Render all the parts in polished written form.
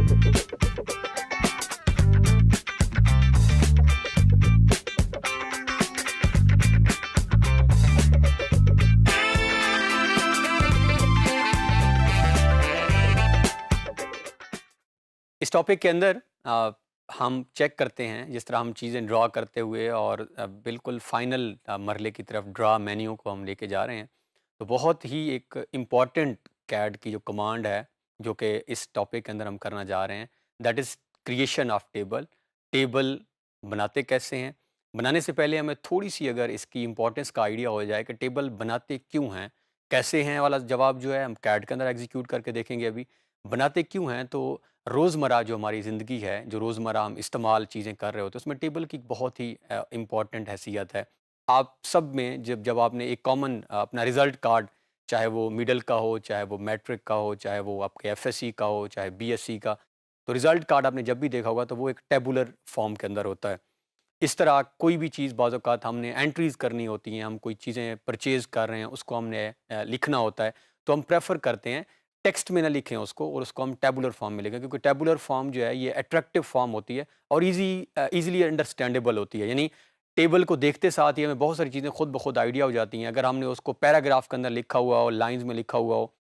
इस टॉपिक के अंदर हम चेक करते हैं जिस तरह हम चीज़ें ड्रा करते हुए और बिल्कुल फाइनल मरले की तरफ ड्रा मेन्यू को हम लेके जा रहे हैं। तो बहुत ही एक इम्पॉर्टेंट कैड की जो कमांड है जो कि इस टॉपिक के अंदर हम करना जा रहे हैं, that is creation of table. Table बनाते कैसे हैं? बनाने से पहले हमें थोड़ी सी अगर इसकी इम्पोर्टेंस का आइडिया हो जाए कि टेबल बनाते क्यों हैं, कैसे हैं वाला जवाब जो है हम कैड के अंदर एग्जीक्यूट करके देखेंगे अभी। बनाते क्यों हैं तो रोज़मर्रा जो हमारी ज़िंदगी है, जो रोज़मर्रा हम इस्तेमाल चीज़ें कर रहे होते हैं, उसमें टेबल की बहुत ही इम्पॉर्टेंट हैसियत है। आप सब में जब जब आपने एक कॉमन अपना रिज़ल्ट कार्ड, चाहे वो मिडल का हो, चाहे वो मैट्रिक का हो, चाहे वो आपके एफएससी का हो, चाहे बीएससी का, तो रिज़ल्ट कार्ड आपने जब भी देखा होगा तो वो एक टेबुलर फॉर्म के अंदर होता है। इस तरह कोई भी चीज़ बाज़ औक़ात हमने एंट्रीज़ करनी होती हैं, हम कोई चीज़ें परचेज़ कर रहे हैं, उसको हमने लिखना होता है, तो हम प्रेफ़र करते हैं टेक्स्ट में ना लिखें उसको और उसको हम टैबुलर फॉर्म में लिखें, क्योंकि टैबुलर फॉर्म जो है ये अट्रैक्टिव फॉर्म होती है और ईज़िली अंडरस्टैंडेबल होती है। यानी टेबल को देखते साथ ही हमें बहुत सारी चीज़ें खुद ब खुद आइडिया हो जाती हैं। अगर हमने उसको पैराग्राफ के अंदर लिखा हुआ हो, लाइन्स में लिखा हुआ हो,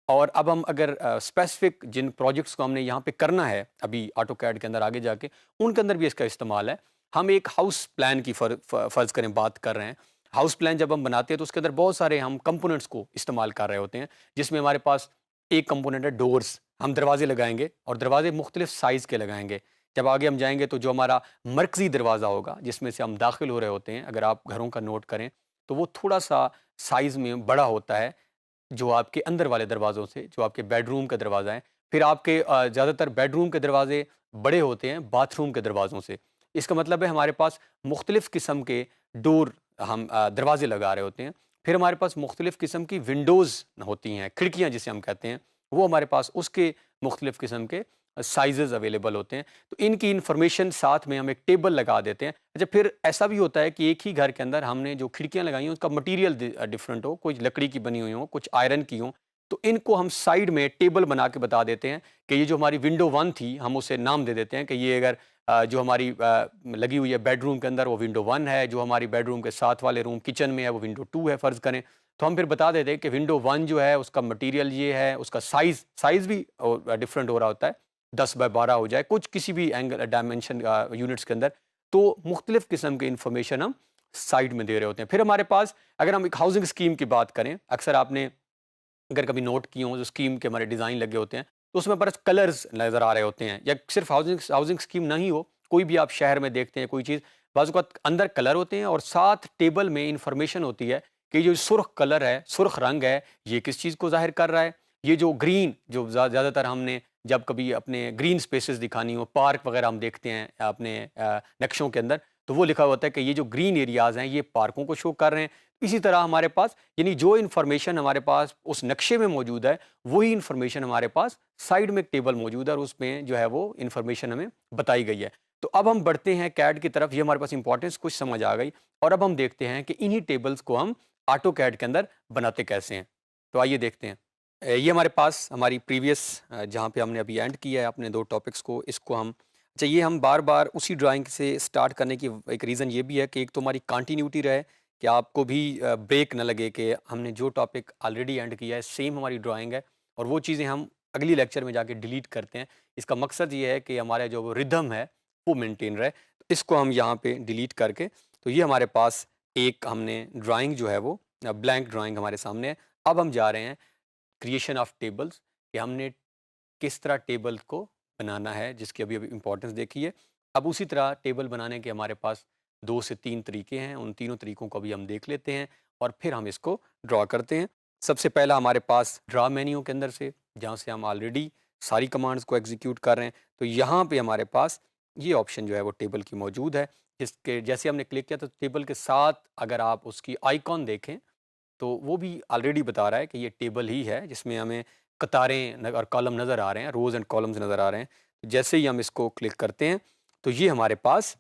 और अब हम अगर स्पेसिफ़िक जिन प्रोजेक्ट्स को हमने यहाँ पे करना है, अभी ऑटोकैड के अंदर आगे जाके, उनके अंदर भी इसका इस्तेमाल है। हम एक हाउस प्लान की फ़र्ज़ करें बात कर रहे हैं। हाउस प्लान जब हम बनाते हैं तो उसके अंदर बहुत सारे हम कंपोनेंट्स को इस्तेमाल कर रहे होते हैं, जिसमें हमारे पास एक कंपोनेंट है डोर्स। हम दरवाज़े लगाएँगे और दरवाज़े मुख्तलिफ़ साइज़ के लगाएँगे। जब आगे हम जाएँगे तो जो हमारा मरकज़ी दरवाज़ा होगा, जिसमें से हम दाखिल हो रहे होते हैं, अगर आप घरों का नोट करें, तो वो थोड़ा-सा साइज़ में बड़ा होता है, जो आपके अंदर वाले दरवाज़ों से, जो आपके बेडरूम का दरवाज़ा है। फिर आपके ज़्यादातर बेडरूम के दरवाज़े बड़े होते हैं बाथरूम के दरवाज़ों से। इसका मतलब है हमारे पास मुख्तलिफ़ किस्म के डोर हम दरवाज़े लगा रहे होते हैं। फिर हमारे पास मुख्तलिफ़ किस्म की विंडोज़ होती हैं, खिड़कियाँ जिसे हम कहते हैं, वो हमारे पास उसके मुख्तलिफ़ किस्म के साइज़ेज़ अवेलेबल होते हैं। तो इनकी इन्फॉर्मेशन साथ में हम एक टेबल लगा देते हैं। अच्छा, फिर ऐसा भी होता है कि एक ही घर के अंदर हमने जो खिड़कियाँ लगाई हैं उसका मटीरियल डिफरेंट हो, कुछ लकड़ी की बनी हुई हो, कुछ आयरन की हों, तो इनको हम साइड में टेबल बना के बता देते हैं कि ये जो हमारी विंडो 1 थी, हम उसे नाम दे देते हैं कि ये अगर जो हमारी लगी हुई है बेडरूम के अंदर वो विंडो 1 है, जो हमारी बेडरूम के साथ वाले रूम किचन में है वो विंडो 2 है फ़र्ज़ करें। तो हम फिर बता देते हैं कि विंडो 1 जो है उसका मटीरियल ये है, उसका साइज़ साइज़ भी डिफरेंट हो रहा होता है, 10 बाय 12 हो जाए, कुछ किसी भी एंगल डायमेंशन यूनिट्स के अंदर। तो मुख्तलिफ़ किस्म की इन्फॉर्मेशन हम साइड में दे रहे होते हैं। फिर हमारे पास अगर हम एक हाउसिंग स्कीम की बात करें, अक्सर आपने अगर कभी नोट किए हों, जो स्कीम के हमारे डिज़ाइन लगे होते हैं, तो उसमें बस कलर्स नज़र आ रहे होते हैं, या सिर्फ हाउसिंग हाउसिंग स्कीम नहीं हो, कोई भी आप शहर में देखते हैं कोई चीज़, बाज़ औक़ात अंदर कलर होते हैं और साथ टेबल में इन्फॉर्मेशन होती है कि जो सुर्ख कलर है, सुर्ख रंग है, ये किस चीज़ को ज़ाहिर कर रहा है। ये जो ग्रीन, जो ज़्यादातर हमने जब कभी अपने ग्रीन स्पेसेस दिखानी हो, पार्क वगैरह हम देखते हैं अपने नक्शों के अंदर, तो वो लिखा होता है कि ये जो ग्रीन एरियाज़ हैं, ये पार्कों को शो कर रहे हैं। इसी तरह हमारे पास, यानी जो इन्फॉर्मेशन हमारे पास उस नक्शे में मौजूद है, वही इन्फॉर्मेशन हमारे पास साइड में एक टेबल मौजूद है और उसमें जो है वो इन्फॉर्मेशन हमें बताई गई है। तो अब हम बढ़ते हैं कैड की तरफ, ये हमारे पास इंपॉर्टेंस कुछ समझ आ गई, और अब हम देखते हैं कि इन्हीं टेबल्स को हम ऑटो कैड के अंदर बनाते कैसे हैं। तो आइए देखते हैं। ये हमारे पास हमारी प्रीवियस जहाँ पे हमने अभी एंड किया है अपने 2 टॉपिक्स को, इसको हम, अच्छा, ये हम बार-बार उसी ड्राइंग से स्टार्ट करने की एक रीज़न ये भी है कि एक तो हमारी कंटिन्यूटी रहे, कि आपको भी ब्रेक ना लगे कि हमने जो टॉपिक ऑलरेडी एंड किया है सेम हमारी ड्राइंग है और वो चीज़ें हम अगली लेक्चर में जाके डिलीट करते हैं। इसका मकसद ये है कि हमारा जो वो रिदम है वो मेंटेन रहे। तो इसको हम यहाँ पे डिलीट करके, तो ये हमारे पास एक हमने ड्राइंग जो है वो ब्लैंक ड्राइंग हमारे सामने है। अब हम जा रहे हैं क्रिएशन ऑफ टेबल्स, कि हमने किस तरह टेबल को बनाना है, जिसकी अभी अभी इम्पोर्टेंस देखी है। अब उसी तरह टेबल बनाने के हमारे पास 2 से 3 तरीके हैं, उन तीनों तरीकों को अभी हम देख लेते हैं और फिर हम इसको ड्रा करते हैं। सबसे पहला हमारे पास ड्रा मेन्यू के अंदर से, जहाँ से हम ऑलरेडी सारी कमांड्स को एग्जीक्यूट कर रहे हैं, तो यहाँ पे हमारे पास ये ऑप्शन जो है वो टेबल की मौजूद है, जिसके जैसे हमने क्लिक किया तो टेबल के साथ अगर आप उसकी आइकॉन देखें तो वो भी ऑलरेडी बता रहा है कि ये टेबल ही है, जिसमें हमें कतारें और कॉलम नज़र आ रहे हैं, रोज़ एंड कॉलम्स नज़र आ रहे हैं। तो जैसे ही हम इसको क्लिक करते हैं तो ये हमारे पास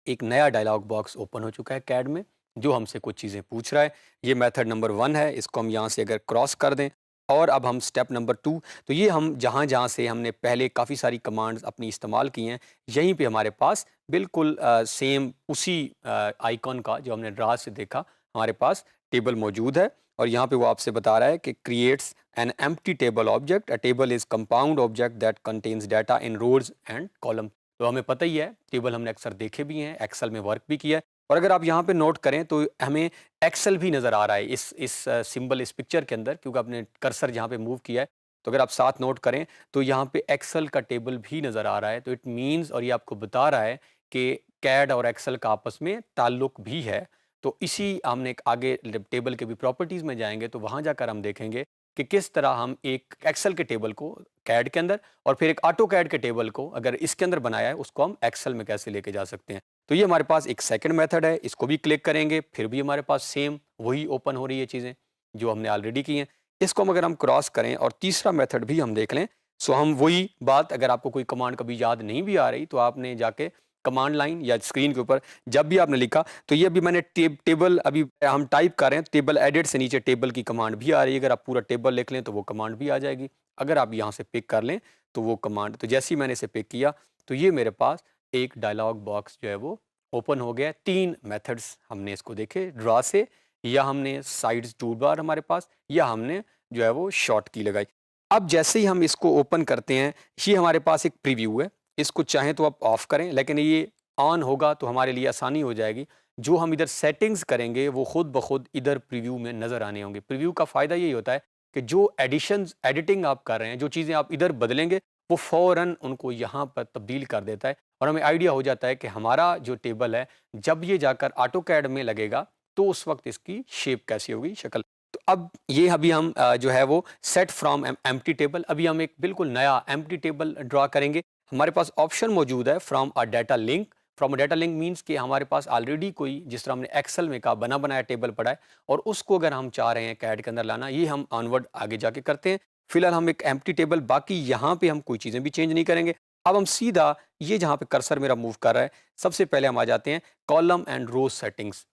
एक नया डायलॉग बॉक्स ओपन हो चुका है कैड में, जो हमसे कुछ चीज़ें पूछ रहा है। ये मेथड नंबर 1 है, इसको हम यहाँ से अगर क्रॉस कर दें और अब हम स्टेप नंबर 2, तो ये हम जहाँ-जहाँ से हमने पहले काफ़ी सारी कमांड्स अपनी इस्तेमाल की हैं, यहीं पे हमारे पास बिल्कुल सेम उसी आइकॉन का जो हमने ड्रा से देखा, हमारे पास टेबल मौजूद है। और यहाँ पे वो आपसे बता रहा है कि creates an empty table object, a table is compound object that contains data in rows and column. तो हमें पता ही है, टेबल हमने अक्सर देखे भी हैं, एक्सेल में वर्क भी किया है। और अगर आप यहाँ पे नोट करें तो हमें एक्सेल भी नज़र आ रहा है इस सिंबल, इस पिक्चर के अंदर, क्योंकि आपने कर्सर जहाँ पे मूव किया है। तो अगर आप साथ नोट करें तो यहाँ पे एक्सेल का टेबल भी नज़र आ रहा है। तो इट मीन्स, और ये आपको बता रहा है कि कैड और एक्सेल का आपस में ताल्लुक भी है। तो इसी हमने एक आगे जब टेबल के भी प्रॉपर्टीज़ में जाएँगे तो वहाँ जाकर हम देखेंगे कि किस तरह हम एक एक्सेल के टेबल को कैड के अंदर और फिर एक ऑटो कैड के टेबल को अगर इसके अंदर बनाया है, उसको हम एक्सेल में कैसे लेके जा सकते हैं। तो ये हमारे पास एक सेकंड मेथड है, इसको भी क्लिक करेंगे, फिर भी हमारे पास सेम वही ओपन हो रही है चीज़ें, जो हमने ऑलरेडी की हैं। इसको हम अगर हम क्रॉस करें और तीसरा मेथड भी हम देख लें, सो हम वही बात, अगर आपको कोई कमांड कभी याद नहीं भी आ रही, तो आपने जाके कमांड लाइन या स्क्रीन के ऊपर जब भी आपने लिखा, तो ये अभी मैंने टेबल अभी हम टाइप कर रहे हैं, टेबल एडिट से नीचे टेबल की कमांड भी आ रही है। अगर आप पूरा टेबल लिख लें तो वो कमांड भी आ जाएगी। अगर आप यहाँ से पिक कर लें तो वो कमांड, तो जैसे ही मैंने इसे पिक किया तो ये मेरे पास एक डायलॉग बॉक्स जो है वो ओपन हो गया। 3 मेथड्स हमने इसको देखे, ड्रा से, या हमने साइड्स टूल बार हमारे पास, या हमने जो है वो शॉर्ट की लगाई। अब जैसे ही हम इसको ओपन करते हैं, ये हमारे पास एक प्रीव्यू है। इसको चाहें तो आप ऑफ करें, लेकिन ये ऑन होगा तो हमारे लिए आसानी हो जाएगी। जो हम इधर सेटिंग्स करेंगे वो खुद ब खुद इधर प्रीव्यू में नज़र आने होंगे। प्रीव्यू का फ़ायदा यही होता है कि जो एडिशंस एडिटिंग आप कर रहे हैं, जो चीज़ें आप इधर बदलेंगे, वो फ़ौरन उनको यहाँ पर तब्दील कर देता है और हमें आइडिया हो जाता है कि हमारा जो टेबल है, जब ये जाकर ऑटोकैड में लगेगा तो उस वक्त इसकी शेप कैसी होगी, शक्ल। तो अब ये अभी हम जो है वो सेट फ्रॉम एम्प्टी टेबल, अभी हम एक बिल्कुल नया एम्प्टी टेबल ड्रा करेंगे। हमारे पास ऑप्शन मौजूद है from a data link. From a data link means कि हमारे पास ऑलरेडी कोई, जिस तरह हमने एक्सेल में कहा, बना बनाया टेबल पड़ा है और उसको अगर हम चाह रहे हैं कैड के अंदर लाना, ये हम ऑनवर्ड आगे जाके करते हैं। फिलहाल हम एक एम्प्टी टेबल, बाकी यहाँ पे हम कोई चीज़ें भी चेंज नहीं करेंगे। अब हम सीधा ये जहाँ पे कर्सर मेरा मूव कर रहा है, सबसे पहले हम आ जाते हैं कॉलम एंड रो सेटिंग्स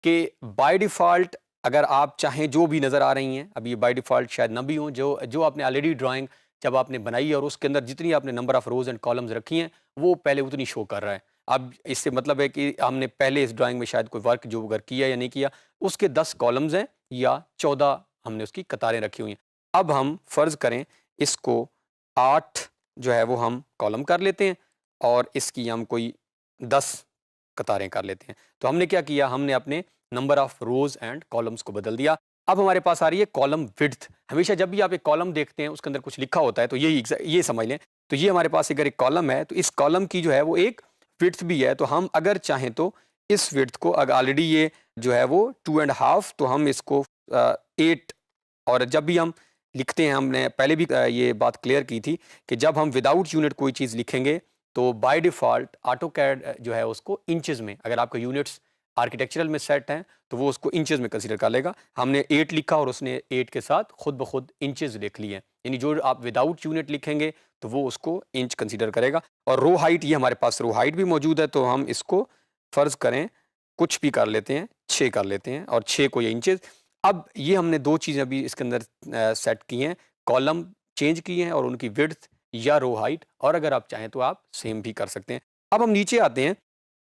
के। बाय डिफ़ॉल्ट अगर आप चाहें जो भी नज़र आ रही हैं, अब ये बाय डिफ़ॉल्ट शायद ना भी हों, जो जो आपने ऑलरेडी ड्राइंग जब आपने बनाई है और उसके अंदर जितनी आपने number of rows and columns रखी हैं, वो पहले उतनी शो कर रहा है। अब इससे मतलब है कि हमने पहले इस ड्राइंग में शायद कोई वर्क जो अगर किया या नहीं किया, उसके 10 कॉलम्स हैं या 14 हमने उसकी कतारें रखी हुई हैं। अब हम फ़र्ज़ करें इसको 8 जो है वो हम कॉलम कर लेते हैं और इसकी हम कोई 10 कतारें कर लेते हैं। तो हमने क्या किया, हमने अपने number of rows and columns को बदल दिया। अब हमारे पास आ रही है कॉलम विड्थ। हमेशा जब भी आप एक कॉलम देखते हैं उसके अंदर कुछ लिखा होता है, तो यही ये समझ लें। तो ये हमारे पास अगर एक कॉलम है तो इस कॉलम की जो है वो एक विड्थ भी है। तो हम अगर चाहें तो इस विड्थ को, अगर ऑलरेडी ये जो है वो 2.5, तो हम इसको 8, और जब भी हम लिखते हैं, हमने पहले भी ये बात क्लियर की थी कि जब हम विदाउट यूनिट कोई चीज़ लिखेंगे तो बाय डिफ़ॉल्ट ऑटोकैड जो है उसको इंचेस में, अगर आपका यूनिट्स आर्किटेक्चरल में सेट हैं तो वो उसको इंचेस में कंसीडर कर लेगा। हमने 8 लिखा और उसने 8 के साथ खुद ब खुद इंचेस लिख लिए हैं। यानी जो आप विदाउट यूनिट लिखेंगे तो वो उसको इंच कंसीडर करेगा। और रो हाइट, ये हमारे पास रो हाइट भी मौजूद है, तो हम इसको फ़र्ज़ करें कुछ भी कर लेते हैं, 6 कर लेते हैं और 6 को ये इंचेस। अब ये हमने 2 चीज़ें अभी इसके अंदर सेट की हैं, कॉलम चेंज किए हैं और उनकी विड्थ या रो हाइट, और अगर आप चाहें तो आप सेम भी कर सकते हैं। अब हम नीचे आते हैं,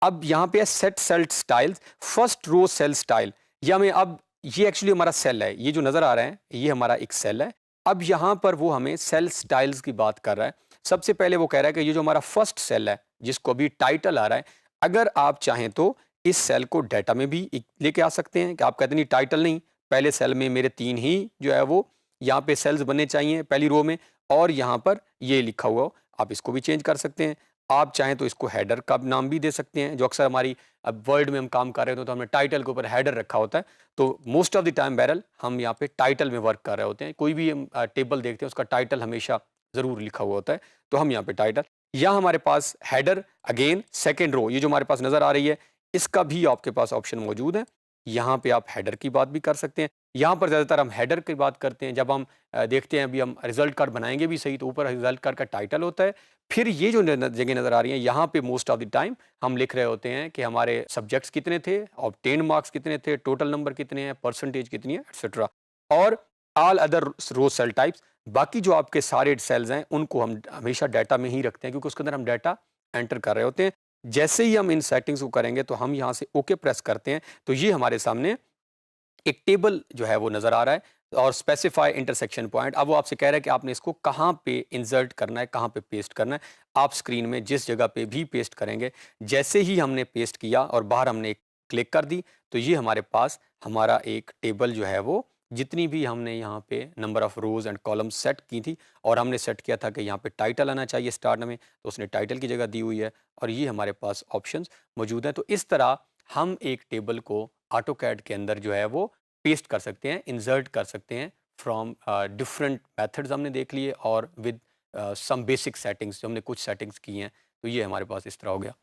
अब यहाँ पे है set cell styles, first row cell style. ये हमें, अब ये एक्चुअली हमारा सेल है, ये जो नज़र आ रहा है ये हमारा एक सेल है। अब यहाँ पर वो हमें सेल स्टाइल्स की बात कर रहा है। सबसे पहले वो कह रहा है कि ये जो हमारा फर्स्ट सेल है जिसको अभी टाइटल आ रहा है, अगर आप चाहें तो इस सेल को डाटा में भी लेके आ सकते हैं। कि आप कहते नहीं टाइटल नहीं, पहले सेल में मेरे 3 ही जो है वो यहाँ पे सेल्स बनने चाहिए पहली रो में, और यहाँ पर ये लिखा हुआ हो, आप इसको भी चेंज कर सकते हैं। आप चाहें तो इसको हेडर का नाम भी दे सकते हैं, जो अक्सर हमारी अब वर्ड में हम काम कर रहे होते हैं तो हमने टाइटल के ऊपर हेडर रखा होता है। तो most of the time barrel हम यहाँ पे टाइटल में वर्क कर रहे होते हैं। कोई भी हम टेबल देखते हैं उसका टाइटल हमेशा ज़रूर लिखा हुआ होता है, तो हम यहाँ पे टाइटल, यहाँ हमारे पास हेडर, अगेन सेकेंड रो, ये जो हमारे पास नज़र आ रही है इसका भी आपके पास ऑप्शन मौजूद है। यहाँ पे आप हेडर की बात भी कर सकते हैं। यहाँ पर ज़्यादातर हम हेडर की बात करते हैं। जब हम देखते हैं, अभी हम रिजल्ट कार्ड बनाएंगे भी सही, तो ऊपर रिजल्ट कार्ड का टाइटल होता है। फिर ये जो जगह नज़र आ रही है, यहाँ पे मोस्ट ऑफ द टाइम हम लिख रहे होते हैं कि हमारे सब्जेक्ट्स कितने थे, ऑब्टेन मार्क्स कितने थे, टोटल नंबर कितने हैं, परसेंटेज कितनी है, एटसेट्रा। और ऑल अदर रो सेल टाइप्स, बाकी जो आपके सारे सेल्स हैं उनको हम हमेशा डाटा में ही रखते हैं क्योंकि उसके अंदर हम डाटा एंटर कर रहे होते हैं। जैसे ही हम इन सेटिंग्स को करेंगे तो हम यहाँ से ओके प्रेस करते हैं तो ये हमारे सामने एक टेबल जो है वो नज़र आ रहा है और स्पेसिफाई इंटरसेक्शन पॉइंट। अब वो आपसे कह रहा है कि आपने इसको कहाँ पे इंसर्ट करना है, कहाँ पे पेस्ट करना है। आप स्क्रीन में जिस जगह पे भी पेस्ट करेंगे, जैसे ही हमने पेस्ट किया और बाहर हमने एक क्लिक कर दी तो ये हमारे पास हमारा एक टेबल जो है वो जितनी भी हमने यहाँ पे number of rose and columns set की थी और हमने सेट किया था कि यहाँ पे टाइटल आना चाहिए स्टार्ट में, तो उसने टाइटल की जगह दी हुई है और ये हमारे पास ऑप्शंस मौजूद हैं। तो इस तरह हम एक टेबल को ऑटो कैड के अंदर जो है वो पेस्ट कर सकते हैं, इंसर्ट कर सकते हैं फ्रॉम डिफरेंट मेथड्स हमने देख लिए और विद सम बेसिक सेटिंग्स जो हमने कुछ सेटिंग्स की हैं, तो ये हमारे पास इस तरह हो गया।